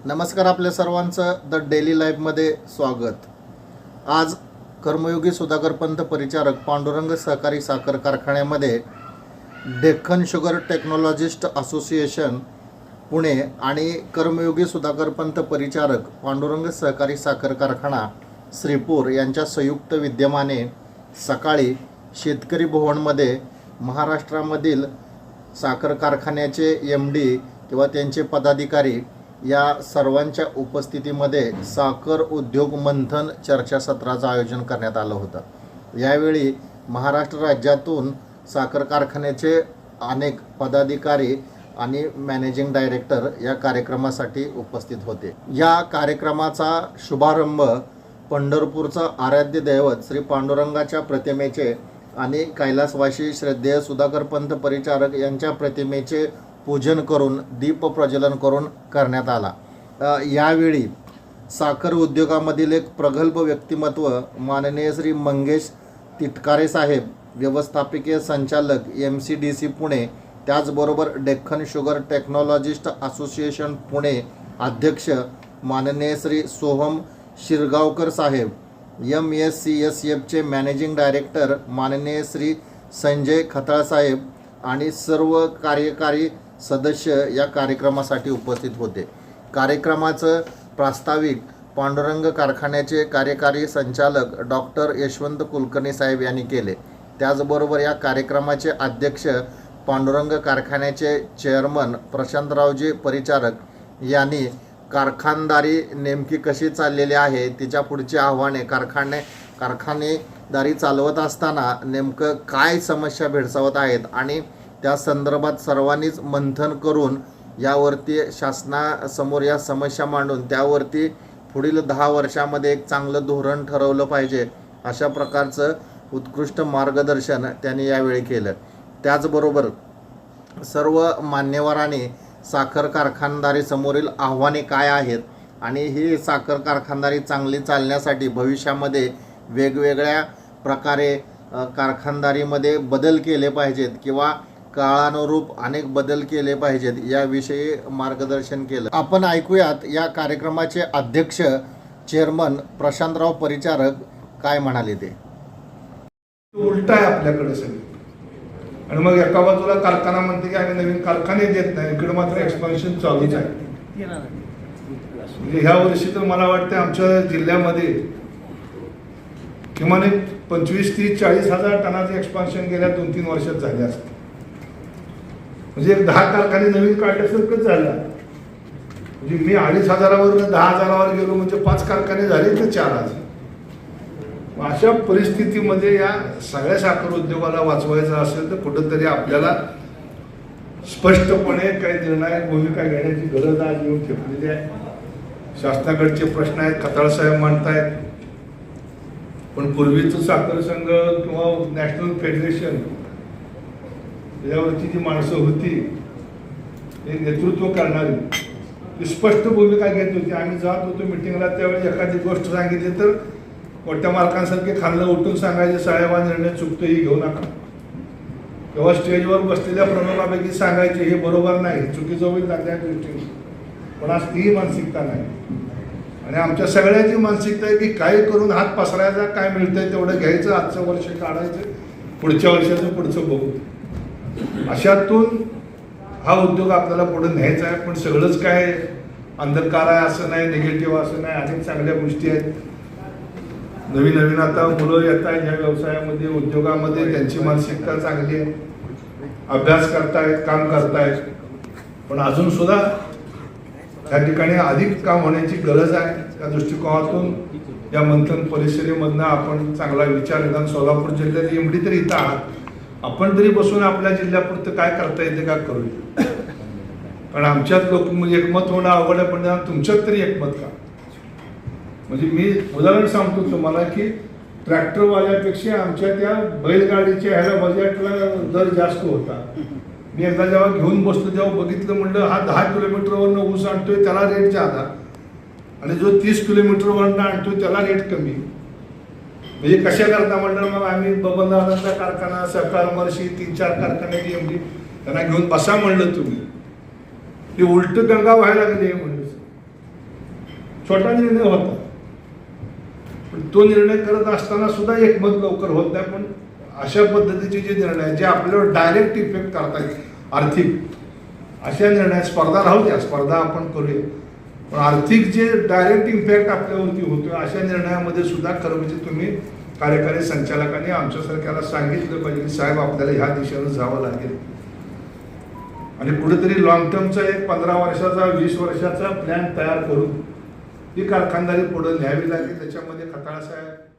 नमस्कार, आपल्या सर्वांचं द डेली लाईफमध्ये स्वागत। आज कर्मयोगी सुधाकर पंत परिचारक पांडुरंग सहकारी साखर कारखान्यामध्ये Deccan sugar technologist association Pune आणि कर्मयोगी सुधाकर पंत परिचारक पांडुरंग सहकारी साखर कारखाना श्रीपूर यांच्या संयुक्त विद्यमाने सकाळी शेतकरी भवनमध्ये महाराष्ट्रामधील साखर कारखान्याचे MD किंवा त्यांचे पदाधिकारी या सर्वांच्या उपस्थितीमध्ये साखर उद्योग मंथन चर्चासत्राचं आयोजन करण्यात आलं होतं। यावेळी महाराष्ट्र राज्यातून साखर कारखान्याचे अनेक पदाधिकारी आणि मॅनेजिंग डायरेक्टर या कार्यक्रमासाठी उपस्थित होते। या कार्यक्रमाचा शुभारंभ पंढरपूरचा आराध्य दैवत श्री पांडुरंगाच्या प्रतिमेचे आणि कैलासवासी श्रद्धेय सुधाकर पंत परिचारक यांच्या प्रतिमेचे पूजन करून दीप प्रज्वलन करून करण्यात आला। यावेळी साखर उद्योगामधील एक प्रगल्भ व्यक्तिमत्व माननीय श्री मंगेश तिटकारे साहेब, व्यवस्थापकीय संचालक MCDC पुणे, त्याचबरोबर Deccan sugar technologist association Pune अध्यक्ष माननीय श्री सोहम शिरगावकर साहेब, MSCSFचे मॅनेजिंग डायरेक्टर माननीय श्री संजय खताळ साहेब आणि सर्व कार्यकारी सदस्य या कार्यक्रमासाठी उपस्थित होते। कार्यक्रमाचं प्रास्ताविक पांडुरंग कारखान्याचे कार्यकारी संचालक डॉक्टर यशवंत कुलकर्णी साहेब यांनी केले। त्याचबरोबर या कार्यक्रमाचे अध्यक्ष पांडुरंग कारखान्याचे चेअरमन प्रशांतरावजी परिचारक यांनी कारखानदारी नेमकी कशी चाललेली आहे, तिच्या पुढची आव्हाने, कारखानेदारी चालवत असताना नेमकं काय समस्या भेडसावत आहेत आणि त्या संदर्भात सर्वांनीच मंथन करून यावरती शासनासमोर या समस्या मांडून त्यावरती पुढील 10 वर्षामध्ये एक चांगलं धोरण ठरवलं पाहिजे, अशा प्रकारचं उत्कृष्ट मार्गदर्शन त्यांनी यावेळी केलं। त्याचबरोबर सर्व मान्यवरांनी साखर कारखानदारी समोरील आव्हाने काय आहेत आणि ही साखर कारखानदारी चांगली चालण्यासाठी भविष्यामध्ये वेगवेगळ्या प्रकारे कारखानदारीमध्ये बदल केले पाहिजेत किंवा काळानुरूप अनेक बदल केले पाहिजेत याविषयी मार्गदर्शन केलं। आपण ऐकूयात या कार्यक्रमाचे अध्यक्ष चेअरमन प्रशांतराव परिचारक काय म्हणाले ते। उलट आहे आपल्याकडे सगळं, आणि मग एका बाजूला कारखाना म्हणते की आम्ही नवीन कारखाने देत नाही, इकडे मात्र एक्सपान्शन चालूच आहे। म्हणजे ह्या वर्षी तर मला वाटतं आमच्या जिल्ह्यामध्ये किमान 25, 30, 40 हजार टनाचे एक्सपान्शन गेल्या 2-3 वर्षात झाले असते। म्हणजे 10 कारखाने नवीन काढल्यासारखंच झालं। म्हणजे मी 2,500 10,000 गेलो म्हणजे 5 कारखाने झाले तर 4 हजार। अशा परिस्थितीमध्ये या सगळ्या साखर उद्योगाला वाचवायचं असेल तर कुठंतरी आपल्याला स्पष्टपणे काही निर्णायक भूमिका घेण्याची गरज आज येऊन ठेवलेली आहे। शासनाकडचे प्रश्न आहेत, खताळ साहेब मांडतायत, पण पूर्वीचं साखर संघ किंवा नॅशनल फेडरेशन यावरची जी माणसं होती हे नेतृत्व करणारी ती स्पष्ट भूमिका घेत होती। आम्ही जात होतो मिटिंगला, त्यावेळी एखादी गोष्ट सांगितली तर मोठ्या मालकांसारखे खाल्लं उठून सांगायचे, साहेब हा निर्णय चुकतो, ही घेऊ नका। तेव्हा स्टेजवर बसलेल्या प्रमुखापैकी सांगायचे हे बरोबर नाही, चुकीचं होईल चांगल्या दृष्टीने, पण आज तीही मानसिकता नाही। आणि आमच्या सगळ्याची मानसिकता आहे की काय करून हात पसरायचा, काय मिळतंय तेवढं घ्यायचं, आजचं वर्ष काढायचं, पुढच्या वर्षाचं पुढचं बघू। अशातून हा उद्योग आपल्याला पुढे न्यायचा आहे। पण सगळंच काय अंधकार आहे असं नाही, निगेटिव्ह असं नाही, अनेक चांगल्या गोष्टी आहेत। नवीन नवीन आता मुलं येत आहेत ह्या व्यवसायामध्ये, उद्योगामध्ये, त्यांची मानसिकता चांगली आहे, अभ्यास करतायत, काम करतायत, पण अजून सुद्धा त्या ठिकाणी अधिक काम होण्याची गरज आहे। त्या दृष्टिकोनातून या मंथन परिषदेमधनं आपण चांगला विचार, निदान सोलापूर जिल्ह्यात MD तरी इथं आहात, आपण तरी बसून आपल्या जिल्ह्यापुरतं काय करता येते का करूया। कारण आमच्यात लोक म्हणजे एकमत होणं अवघड आहे, पण तुमच्यात तरी एकमत का। म्हणजे मी उदाहरण सांगतो तुम्हाला की ट्रॅक्टरवाल्यापेक्षा आमच्या त्या बैलगाडीच्या ह्याला बजेटला दर जास्त होता। मी एकदा जेव्हा घेऊन बसलो तेव्हा बघितलं, म्हणलं हा 10 किलोमीटरवरनं ऊस आणतोय त्याला रेट जादा, आणि जो 30 किलोमीटरवरनं आणतोय त्याला रेट कमी। म्हणजे कशा करता म्हणलं, मग आम्ही बबनदादांचा कारखाना, सहकार मर्शी, 3-4 कारखान्याची MD त्यांना घेऊन बसा म्हणलं, तुम्ही ते उलट गंगा व्हायला लागली म्हणलं। छोटा निर्णय होता, पण तो निर्णय करत असताना सुद्धा एकमत लवकर होत नाही. पण अशा पद्धतीचे जे निर्णय आहेत, जे आपल्यावर डायरेक्ट इफेक्ट करतात आर्थिक, अशा निर्णयात स्पर्धा राहू द्या, स्पर्धा आपण करूया, पण आर्थिक जे डायरेक्ट इम्पॅक्ट आपल्यावरती होतो अशा निर्णयामध्ये सुद्धा खरं म्हणजे तुम्ही कार्यकारी संचालकांनी आमच्यासारख्याला सांगितलं पाहिजे की साहेब आपल्याला ह्या दिशेनं जावं लागेल आणि कुठेतरी लॉंग टर्मचा एक 15 वर्षाचा 20 वर्षाचा प्लॅन तयार करून ही कारखानदारी पुढे न्यावी लागेल. त्याच्यामध्ये खताळ साहेब